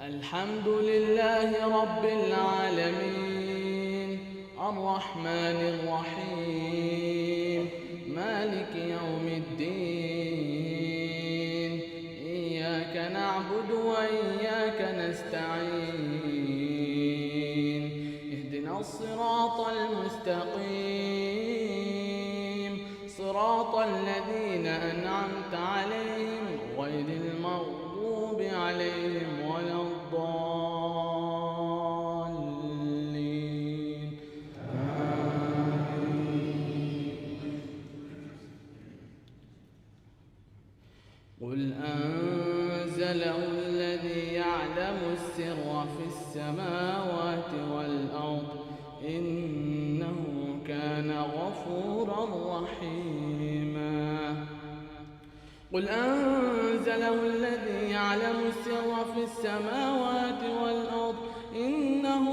الحمد لله رب العالمين الرحمن الرحيم مالك يوم الدين إياك نعبد وإياك نستعين اهدنا الصراط المستقيم صراط الذين أنعمت عليهم غير المغضوب عليهم ولا الضالين قل أنزله الذي يعلم السر في السماوات والأرض إنه كان غفورا رحيما قل أنزله الذي يعلم السر في السماوات والأرض إنه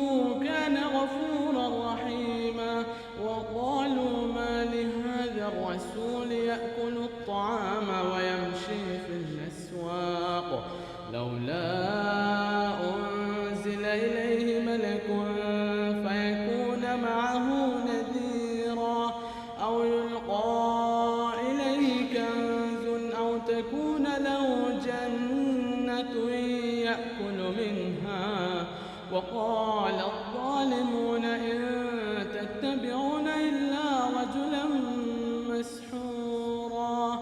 كان غفورا رحيما وقالوا ما لهذا الرسول يأكل الطعام ويمشي في الأسواق لولا أنزل إليه ملك فيكون معه نذيرا أو يلقى إليه كنز أو تكون له جنة يأكل منها وقال الظالمون إن تتبعون إلا رجلا مسحورا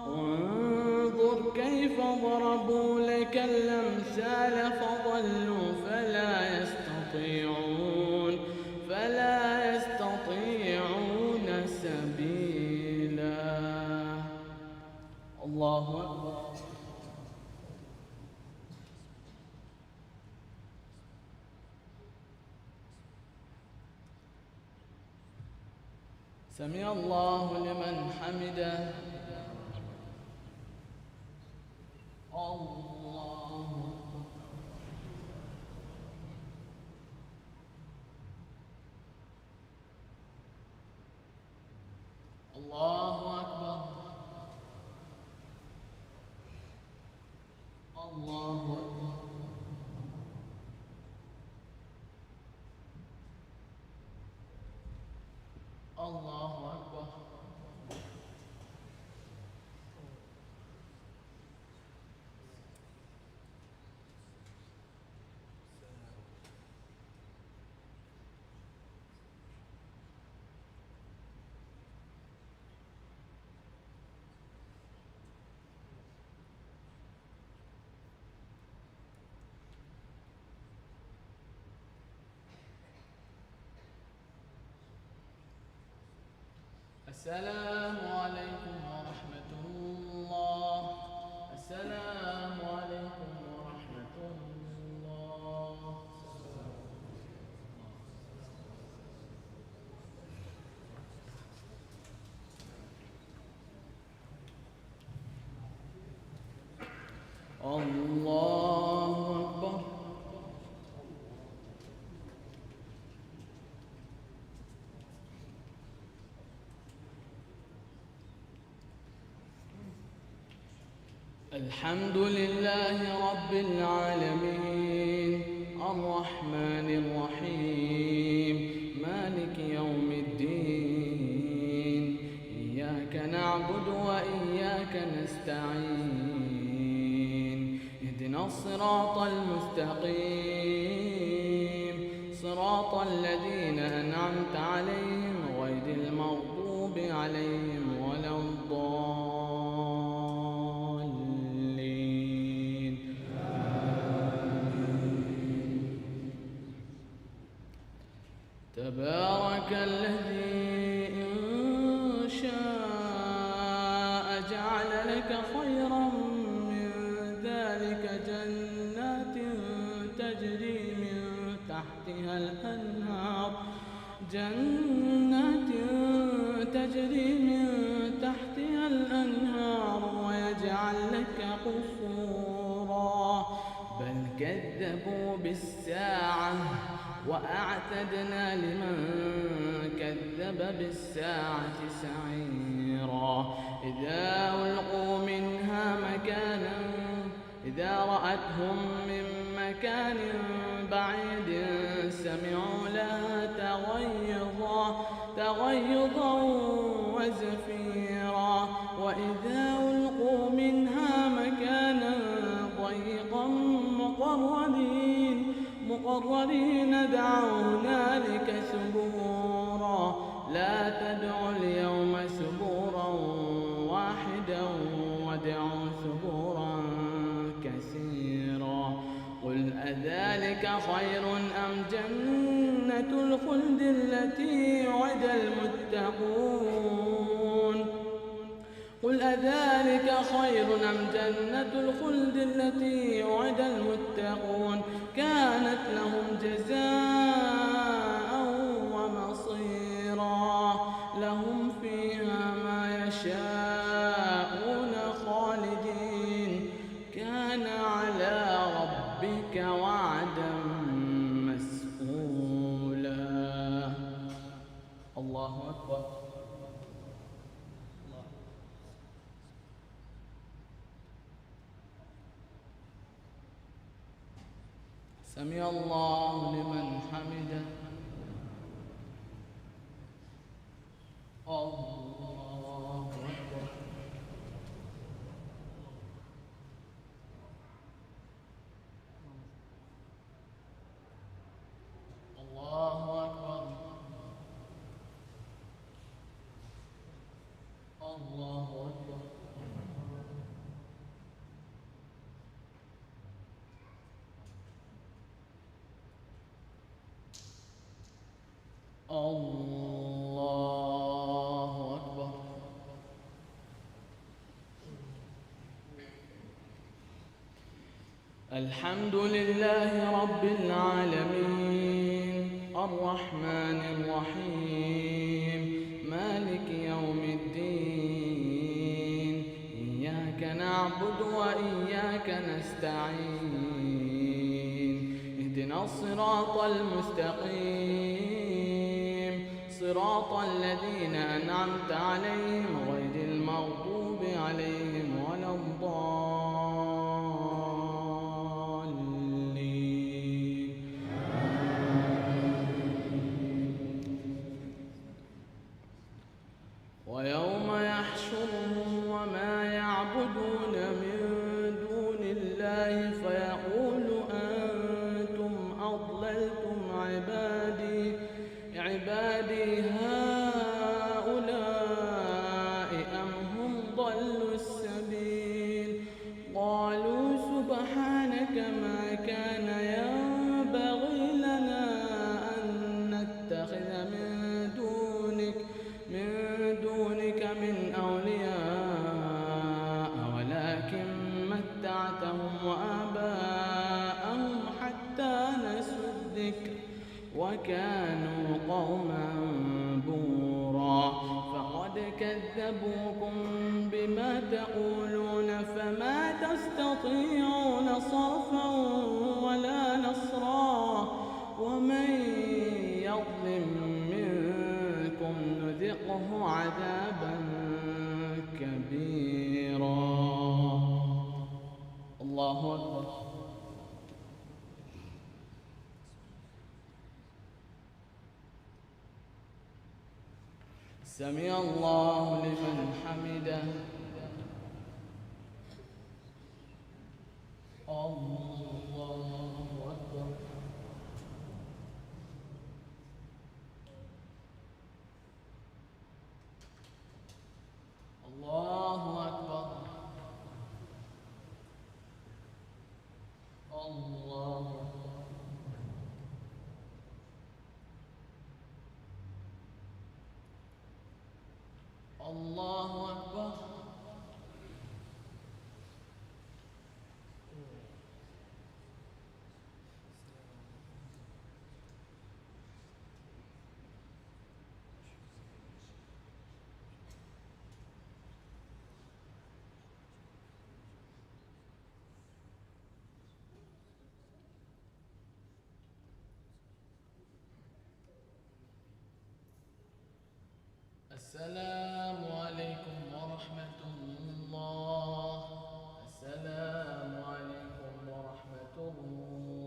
انظر كيف ضربوا لك الأمثال فضلوا فلا يستطيعون سبيلا الله أكبر سمع الله لمن حمده الله الله أكبر الله أكبر الله أكبر السلام عليكم ورحمة الله السلام عليكم ورحمة الله الله أكبر الحمد لله رب العالمين الرحمن الرحيم مالك يوم الدين إياك نعبد وإياك نستعين اهدنا الصراط المستقيم صراط الذين أنعمت عليهم غير المغضوب عليهم ولا الضالين تبارك الذي إن شاء جعل لك خيرا من ذلك جنات تجري من تحتها الأنهار ويجعل لك قصورا بل كذبوا بالساعة وأعتدنا لمن كذب بالساعة سعيرا إذا ألقوا منها مكانا إذا رأتهم من مكان بعيد سمعوا لها تغيظا وزفيرا وإذا ألقوا منها مكانا ضيقا مقرنين دعوا هنالك ثبورا لا تدعوا اليوم ثبورا واحدا وادعوا ثبورا كثيرا قل أذلك خير أم جنة الخلد التي وعد المتقون قل أذلك خير أم جنة الخلد التي وعد المتقون كانت لهم جزاء ومصيرا لهم فيها ما يشاءون خالدين كان على ربك وعدا مسئولا. الله أكبر. سمع الله لمن حمده. الله أكبر. الله أكبر. الله أكبر. الله أكبر. الحمد لله رب العالمين الرحمن الرحيم مالك يوم الدين إياك نعبد وإياك نستعين اهدنا الصراط المستقيم صراط الذين أنعمت عليهم غير المغضوب عليهم ولا الضالين. ويوم يحشرهم وما يعبدون من دون الله فيقول أنتم أضللتم عبادي هؤلاء أم هم ضلوا السبيل قالوا سبحانك ما كان ينبغي لنا أن نتخذ من دونك من أولياء ولكن متعتهم وآباءهم حتى نسوا الذكر وكانوا قوما بورا فقد كذبوكم بما تقولون فما تستطيعون صرفا ولا نصرا ومن يظلم منكم نذقه عذابا كبيرا. الله أكبر. سمع الله لمن حمده. الله أكبر. الله أكبر. الله أكبر. الله أكبر. السلام عليكم ورحمة الله. السلام عليكم ورحمة الله.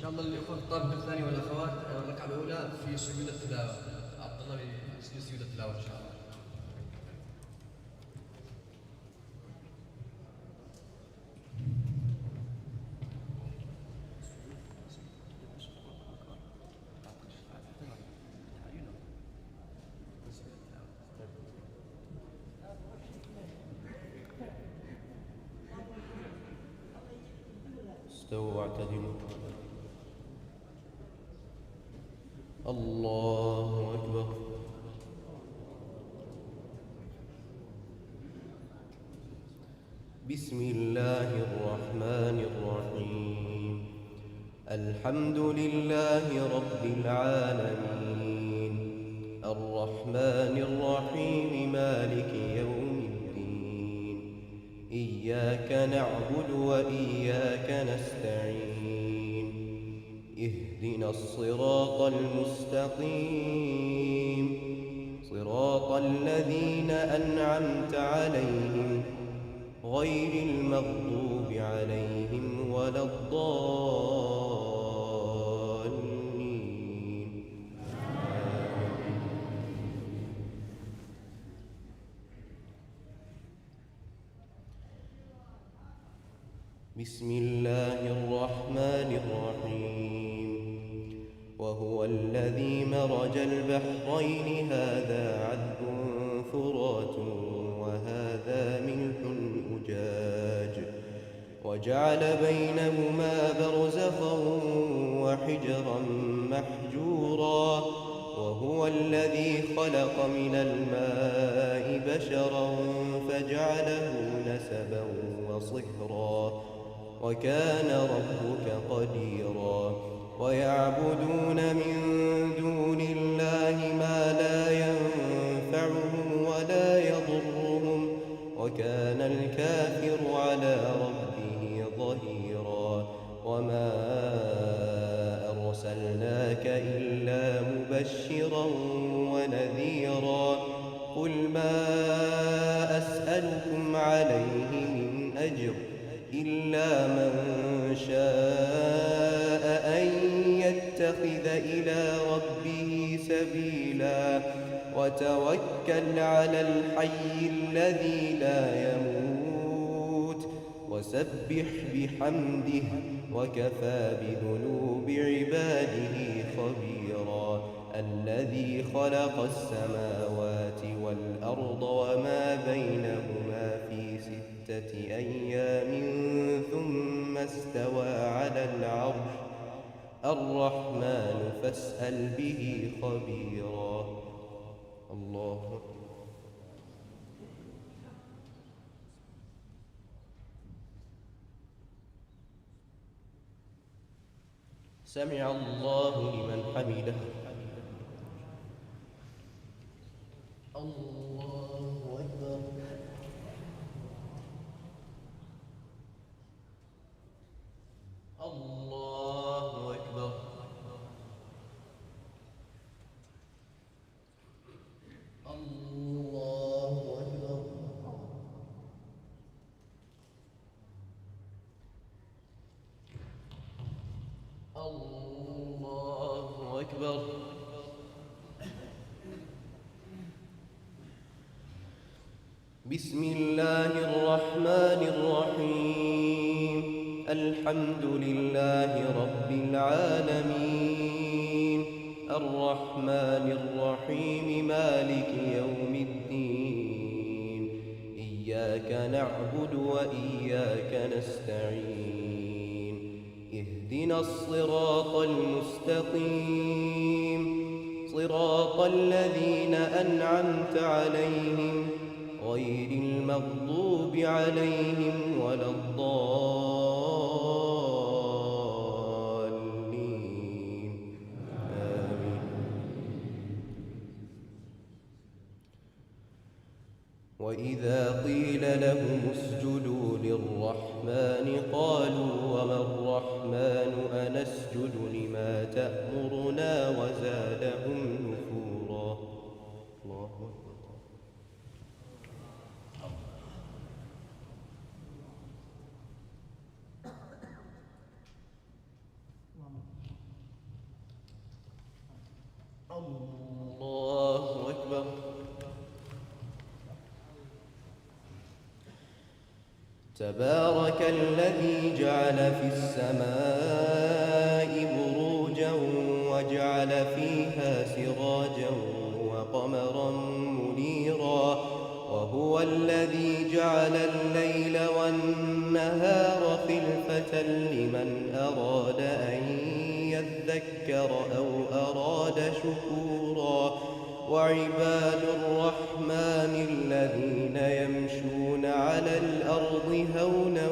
شاء الله الإخوة في الطابق الثاني والأخوات الركعة الأولى في سجود التلاوة. عبد الله يسجد سجود التلاوة إن شاء الله. استووا واعتدلوا. الله أكبر. بسم الله الرحمن الرحيم. الحمد لله رب العالمين الرحمن الرحيم مالك يوم الدين إياك نعبد وإياك نستعين اهدنا الصراط المستقيم صراط الذين أنعمت عليهم غير المغضوب عليهم ولا الضالين. بسم الله الرحمن الرحيم. وهو الذي مرج البحرين هذا عذب فرات وهذا ملح أجاج وجعل بينهما برزخا وحجرا محجورا. وهو الذي خلق من الماء بشرا فجعله نسبا وصهرا وكان ربك قديرا. ويعبدون من دون الله ما لا ينفعهم ولا يضرهم وكان الكافر على ربه ظهيرا. وما أرسلناك إلا مبشرا ونذيرا. قل ما أسألكم عليه من أجر إلا من شاء أن يتخذ إلى ربه سبيلا. وتوكل على الحي الذي لا يموت وسبح بحمده وكفى بذنوب عباده خبيرا. الذي خلق السماوات والأرض وما بينهما في 6 أيام ثم استوى على العرش الرحمن فاسأل به خبيرا. الله أكبر. سمع الله لمن حمده. الله أكبر. الله أكبر. الله أكبر. الله أكبر. بسم الله الرحمن الرحيم. الحمد لله رب العالمين الرحمن الرحيم مالك يوم الدين إياك نعبد وإياك نستعين اهدنا الصراط المستقيم صراط الذين أنعمت عليهم غير المغضوب عليهم ولا الضالين. آمين. وإذا قيل لهم اسجدوا للرحمن قالوا وما الرحمن أنسجد لما تأمرنا وزادهم نفورا. الله أكبر. تبارك الذي جعل في السماء بروجا وجعل فيها سراجا وقمرا منيرا وهو الذي جعل الليل والنهار خلفة لمن أراد أن يذكر أو أراد شكورا وعباد الرحمن الذين يمشون على الأرض هونا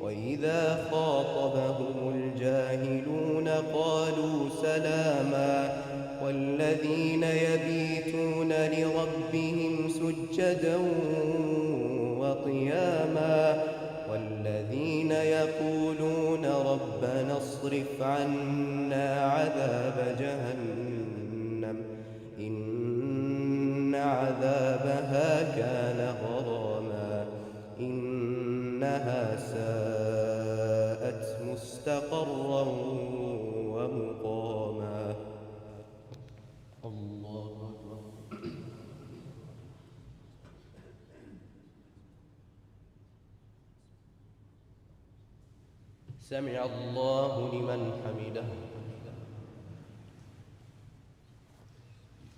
وإذا خاطبهم الجاهلون قالوا سلاما والذين يبيتون لربهم سجدا وقياما والذين يقولون ربنا اصرف عنا عذاب جهنم إن عذابها كان غراما إنها ساءت مستقرا ومقاما. الله أكبر. سمع الله لمن حمده.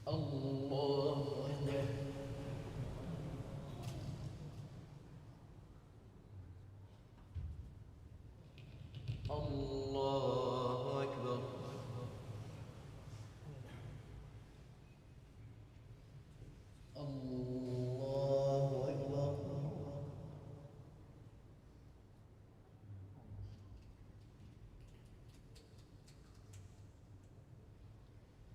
الله أكبر. الله أكبر. الله أكبر.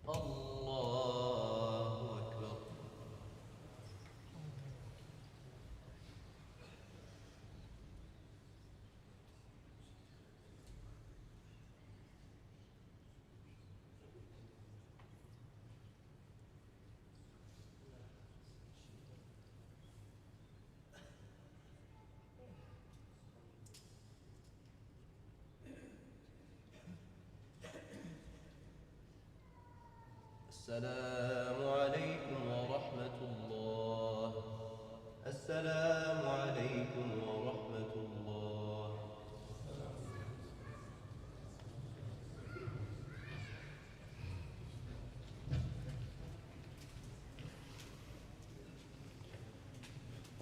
الله أكبر. السلام عليكم ورحمة الله. السلام عليكم ورحمة الله.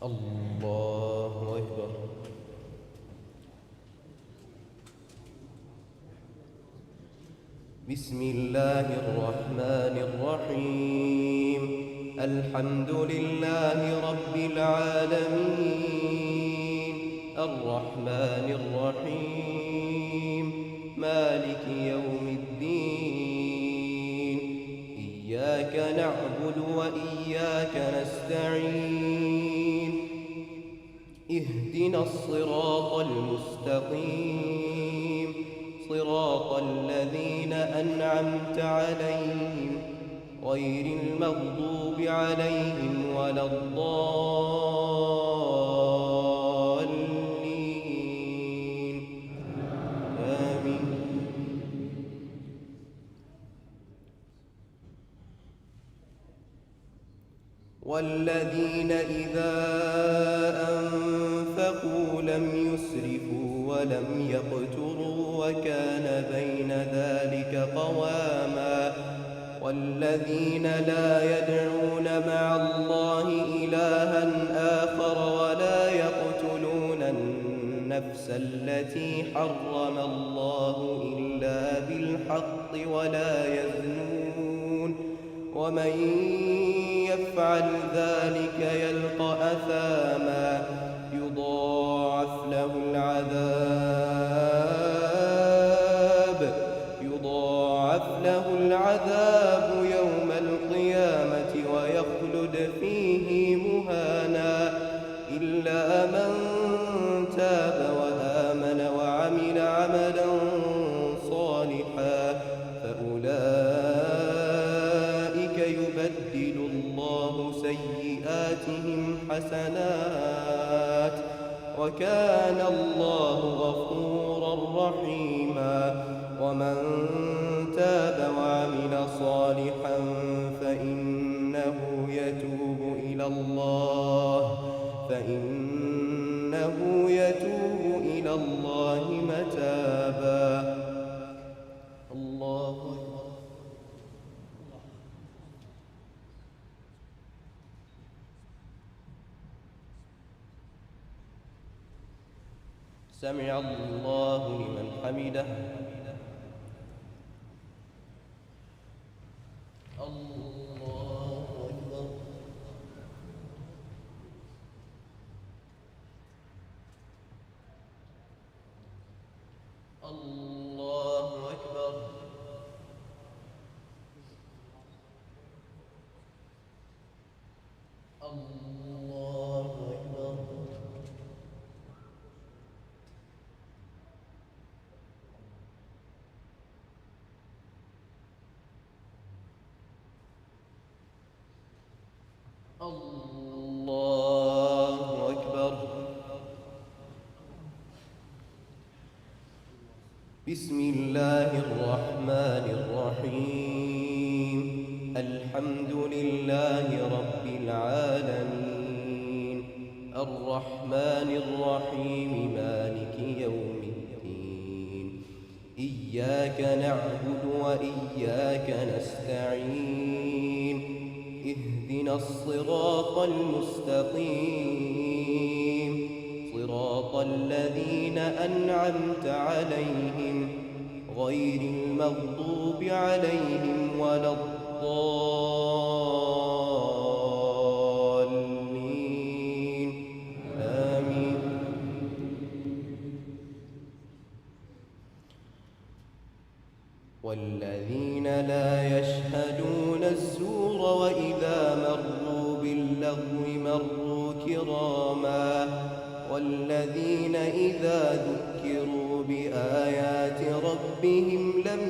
الله أكبر. بسم الله الرحمن الرحيم. الحمد لله رب العالمين الرحمن الرحيم مالك يوم الدين إياك نعبد وإياك نستعين اهدنا الصراط المستقيم صراط الذين أنعمت عليهم غير المغضوب عليهم ولا الضالين آمين. والذين إذا أنفقوا لم يسرفوا ولم يقتروا وكان بين ذلك قواما والذين لا يدعون مع الله إلها آخر ولا يقتلون النفس التي حرم الله إلا بالحق ولا يزنون ومن يفعل ذلك يلقى أثاما يضاعف له العذاب يوم القيامة ويخلد فيه مهانا إلا من تاب وآمن وعمل عملا صالحا فأولئك يبدل الله سيئاتهم حسنات وكان الله غفورا رحيما. ومن تاب وعمل صالحا فإنه يتوب إلى الله فإنه يتوب إلى الله متابا. الله أكبر. سمع الله لمن حمده. الله أكبر. الله أكبر. الله أكبر. الله أكبر. بسم الله الرحمن الرحيم. الحمد لله رب العالمين الرحمن الرحيم مالك يوم الدين. إياك نعبد وإياك نستعين. اهدنا الصراط المستقيم صراط الذين أنعمت عليهم غير المغضوب عليهم ولا الضالين. آمين. والذين لا يشهدون الزور وإذا مروا باللغو مروا كراما. والذين إذا ذكروا بآيات ربهم لم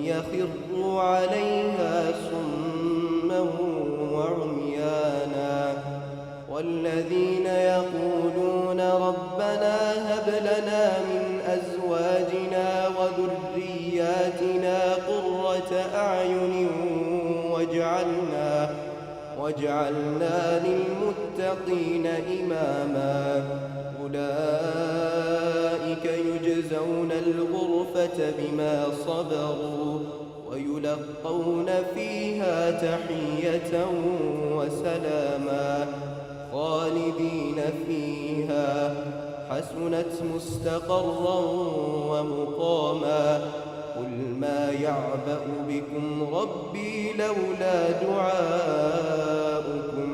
يخروا عليها صما وعميانا. والذين يقولون ربنا هب لنا من أزواجنا وذرياتنا قرة أعين واجعلنا للمتقين إماما. أولئك يجزون الغرفة بما صبروا ويلقون فيها تحية وسلاما خالدين فيها حسنت مستقرا ومقاما. قل ما يعبأ بكم ربي لولا دعاؤكم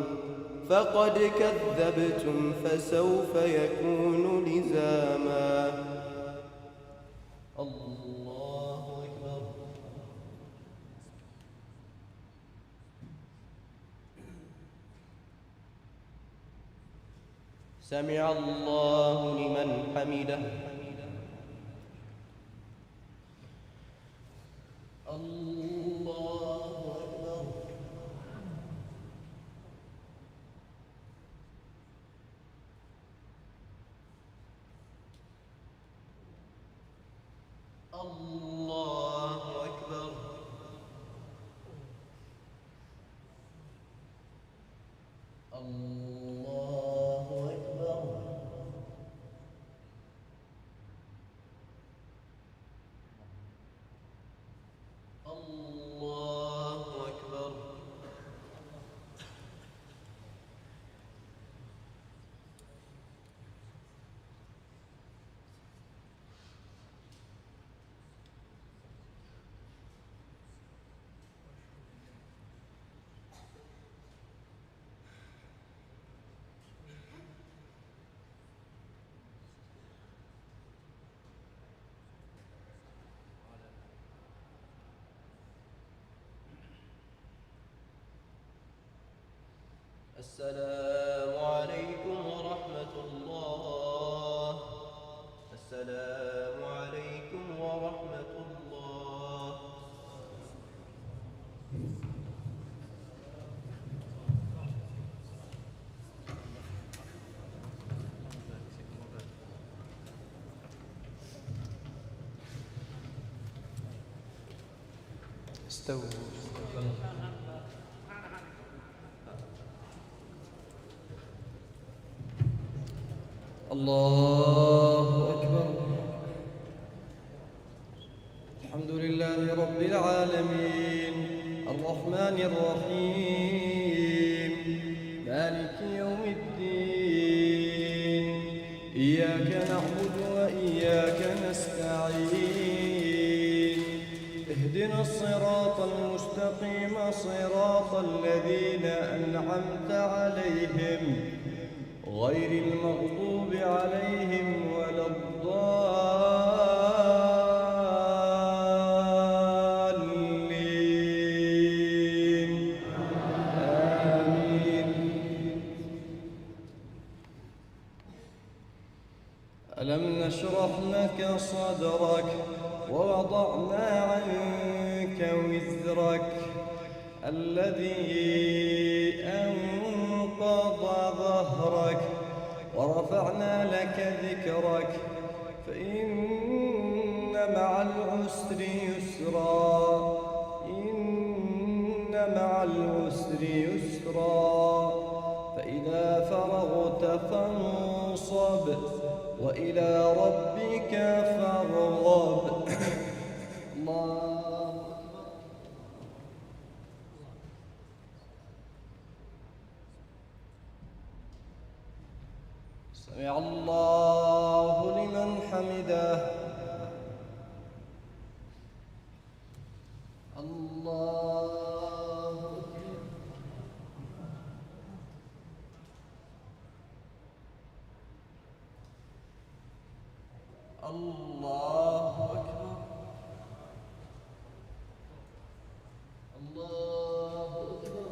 فقد كذبتم فسوف يكون لزاما. الله أكبر. سمع الله لمن حمده. الله أكبر. الله أكبر. الله أكبر. الله أكبر. السلام عليكم ورحمة الله. السلام عليكم ورحمة الله. استووا. الله أكبر. الحمد لله رب العالمين الرحمن الرحيم مالك يوم الدين إياك نعبد وإياك نستعين اهدنا الصراط المستقيم صراط الذين أنعمت عليهم غير المغضوب عليهم ولا الضالين آمين. ألم نشرح لك صدرك ووضعنا عنك وزرك الذي أنقض ظهرك ورفعنا لك ذكرك فإن مع العسر يسرا إن مع العسر يسرا فإذا فرغت فانصب وإلى ربك فارغب. الله سمع الله لمن حمده. الله الله أكبر. الله أكبر.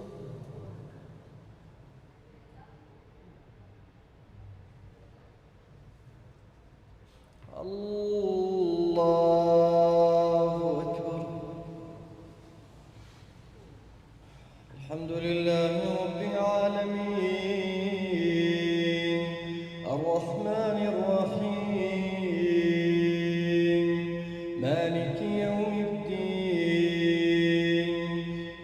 الله أكبر. الحمد لله رب العالمين الرحمن الرحيم مالك يوم الدين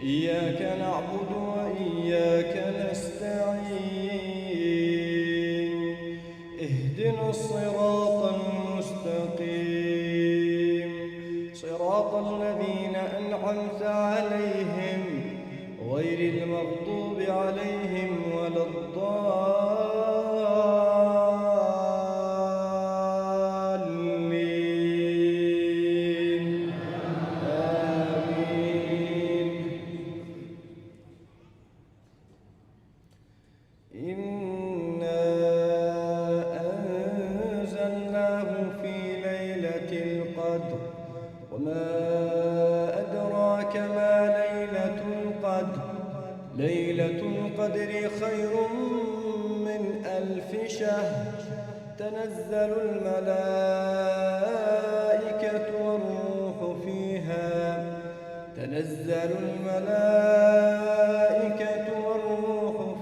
إياك نعبد وإياك نستعين اهدنا الصراط المستقيم صراط الذين أنعمت عليهم غير المغضوب عليهم ولا الضالين آمين. إنا أنزلناه في ليلة القدر وما أدراك ما ليلة القدر ليلة القدر خير من 1000 شهر تنزل الملائكة والروح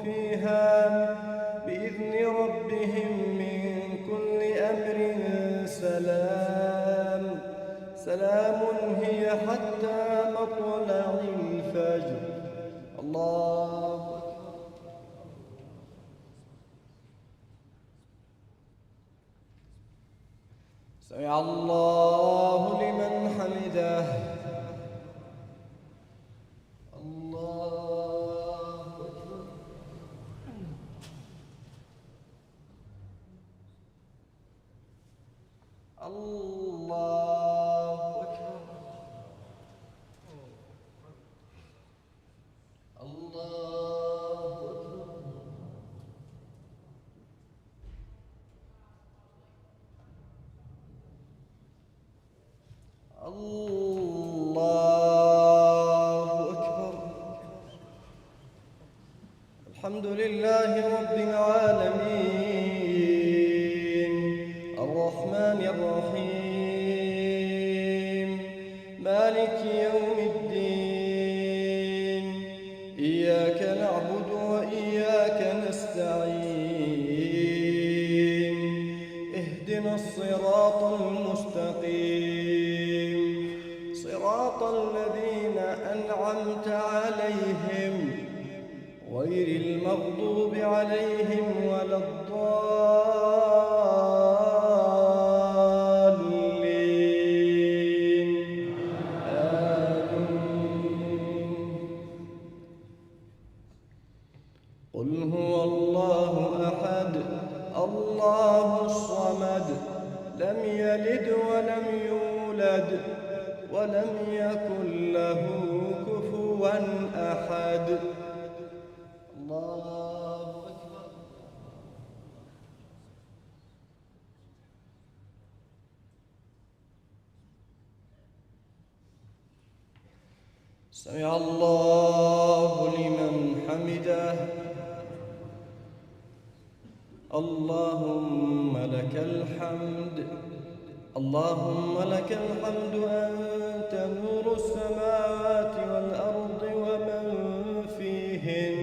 فيها بإذن ربهم من كل أمر سلام هي حتى مطلع الفجر. الله سمع الله لمن حمده. الله أكبر. الله أكبر. الله أكبر. الله أكبر. الحمد لله رب العالمين الرحمن الرحيم مالك يوم الدين إياك نعبد وإياك نستعين اهدنا الصراط المستقيم صراط الذين أنعمت عليهم غير المغضوب عليهم ولا الضالين الله الصمد لم يلد ولم يولد ولم يكن له كفوا أحد. الله أكبر. سمع الله لمن حمده. اللهم لك الحمد. اللهم لك الحمد أنت نور السماوات والأرض ومن فيهن،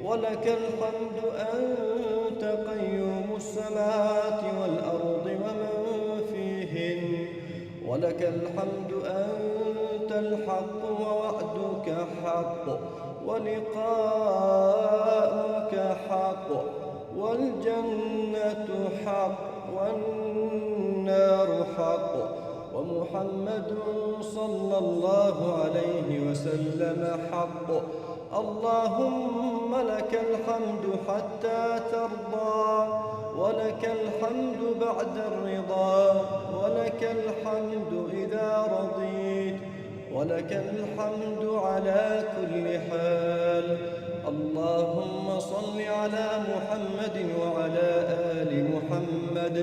ولك الحمد أنت قيوم السماوات والأرض ومن فيهن، ولك الحمد أنت الحق ووعدك حق ولقاؤك حق والجنة حق والنار حق ومحمد صلى الله عليه وسلم حق. اللهم لك الحمد حتى ترضى، ولك الحمد بعد الرضا، ولك الحمد إذا رضيت، ولك الحمد على كل حال. اللهم صل على محمد وعلى آل محمد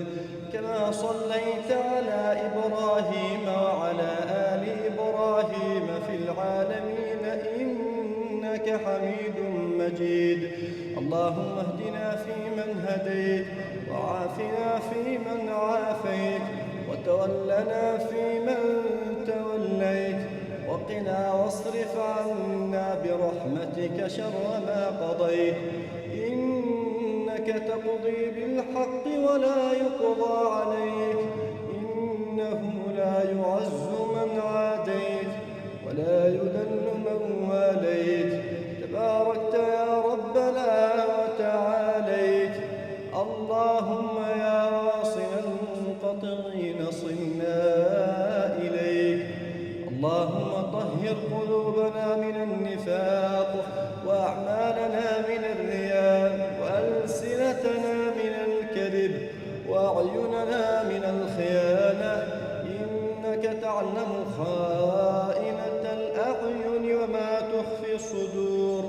كما صليت على إبراهيم وعلى آل إبراهيم في العالمين إنك حميد مجيد. اللهم اهدنا فيمن هديت، وعافنا فيمن عافيت، وتولنا فيمن توليت، وقنا واصرف عنا برحمتك شر ما قضيت. إنك تقضي بالحق ولا يقضى عليك، إنه لا يعز من عاديت ولا يذل من واليت. تباركت يا ربنا وتعاليت. اللهم يا واصل المنقطعين صلنا إليك. اللهم طهر قلوبنا من النفاق، وأعمالنا من الرياء، وألسنتنا من الكذب، وأعيننا من الخيانة. إنك تعلم خائنة الأعين وما تخفي الصدور.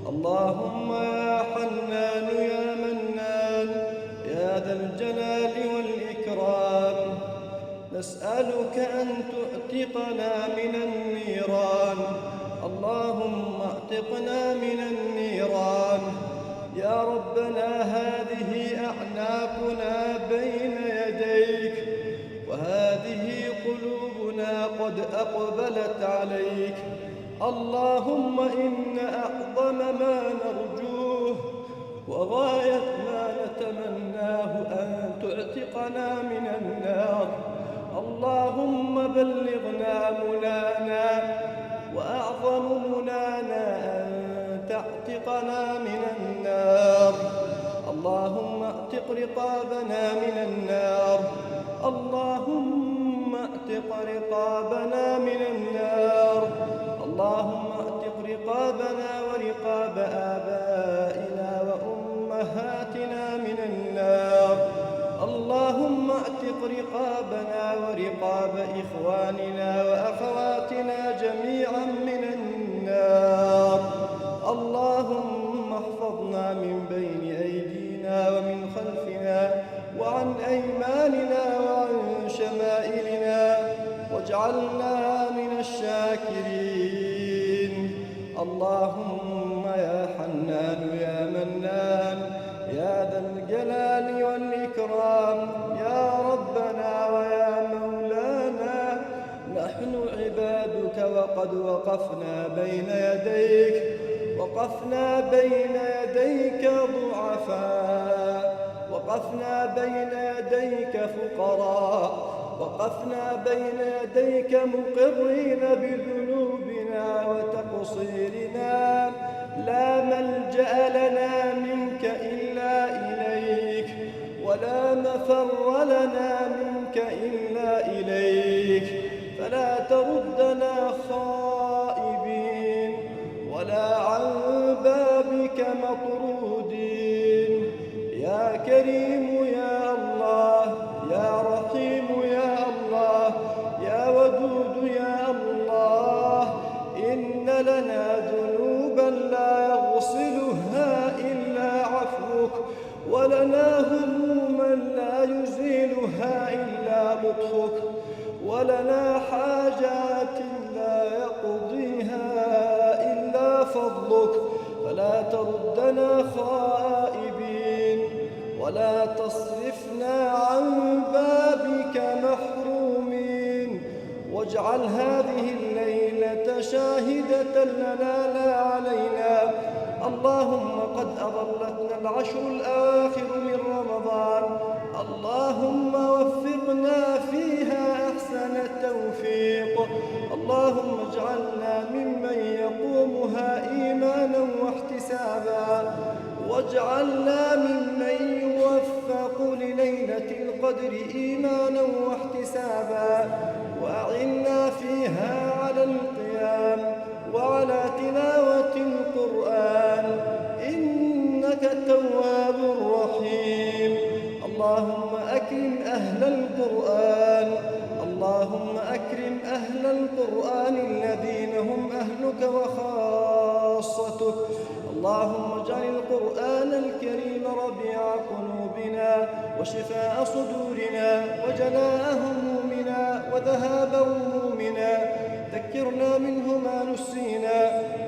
اللهم يا حنان يا منان يا ذا الجلال والإكرام، نسألك أن تعتقنا من النيران. اللهم اعتقنا من النيران. يا ربنا هذه أعناقنا بين يديك، وهذه قلوبنا قد أقبلت عليك. اللهم إن أعظم ما نرجوه وغاية ما نتمناه أن تعتقنا من النار. اللهم بلغنا منانا، وأعظم منانا أن تعتقنا من النار. اللهم اعتق رقابنا من النار. اللهم اعتق رقابنا من النار. اللهم اعتق رقابنا ورقاب آبائنا وأمهاتنا من النار. اللهم اعتق رقابنا ورقاب إخواننا وأخواتنا جميعا من النار. اللهم احفظنا من بين أيدينا ومن خلفنا وعن أيماننا وعن شمائلنا، واجعلنا من الشاكرين. اللهم يا حنان يا منان يا ذا الجلال والإكرام، يا ربنا ويا مولانا، نحن عبادك وقد وقفنا بين يديك، وقفنا بين يديك ضعفاء، وقفنا بين يديك فقراء، وقفنا بين يديك مقرين بذنوبنا وتقصيرنا، لا ملجأ لنا منك إلا إليك، ولا مفر لنا منك إلا إليك. فلا تردنا خائبين ولا عن بابك مطرودين. يا كريم يا الله، يا رحيم يا الله، يا ودود يا الله. إن لنا ذنوبا لا يغسلها إلا عفوك، ولنا هموما لا يزيلها إلا لطفك، ولنا حاجات لا يقضيها إلا فضلك. فلا تردنا خائبين، ولا تصرفنا عن بابك محرومين. واجعل هذه الليلة شاهدة لنا لا علينا. اللهم قد أظلتنا العشر الأواخر من رمضان، اللهم وفقنا فيها أحسن التوفيق. اللهم اجعلنا ممن يقومها إيمانا واحتسابا، واجعلنا ممن يوفق لليلة القدر إيمانا واحتسابا. وأعنا فيها على القيام وعلى تلاوة القرآن، إنك التواب الرحيم. اللهم أكرم أهل القرآن، اللهم أكرم أهل القرآن الذين هم أهلك وخاصتك. اللهم اجعل القرآن الكريم ربيع قلوبنا وشفاء صدورنا وجلاء همومنا وذهاب همومنا. ذكرنا منه ما نسينا،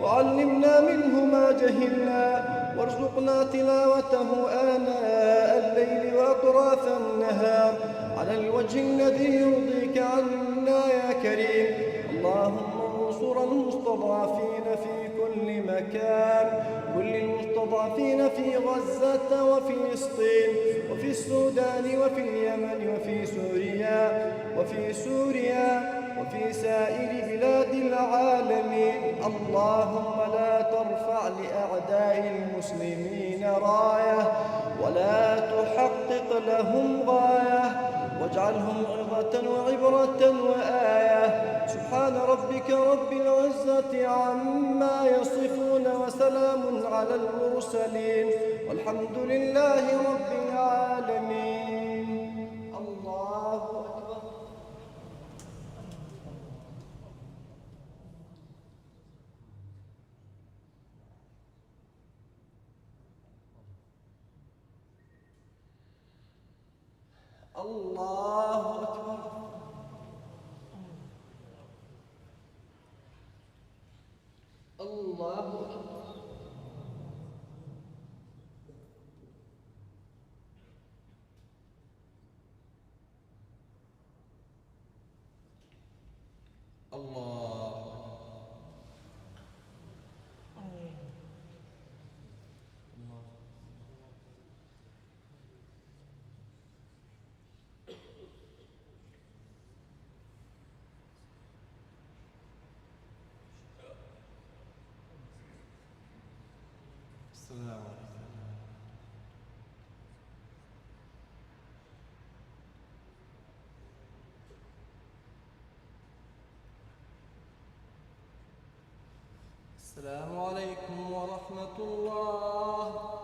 وعلمنا منه ما جهلنا، وارزقنا تلاوته آناء الليل وأطراف النهار على الوجه الذي يرضيك عنا يا كريم. اللهم انصر المستضعفين في كل مكان، كل المستضعفين في غزة وفي فلسطين وفي السودان وفي اليمن وفي سوريا وفي سائر بلاد العالمين. اللهم لا ترفع لأعداء المسلمين راية، ولا تحقق لهم غاية، واجعلهم عظة وعبرة وآية. سبحان ربك رب العزة عما يصفون، وسلام على المرسلين، والحمد لله رب العالمين. الله أكبر. الله أكبر. الله أكبر. الله. السلام عليكم. السلام عليكم ورحمة الله.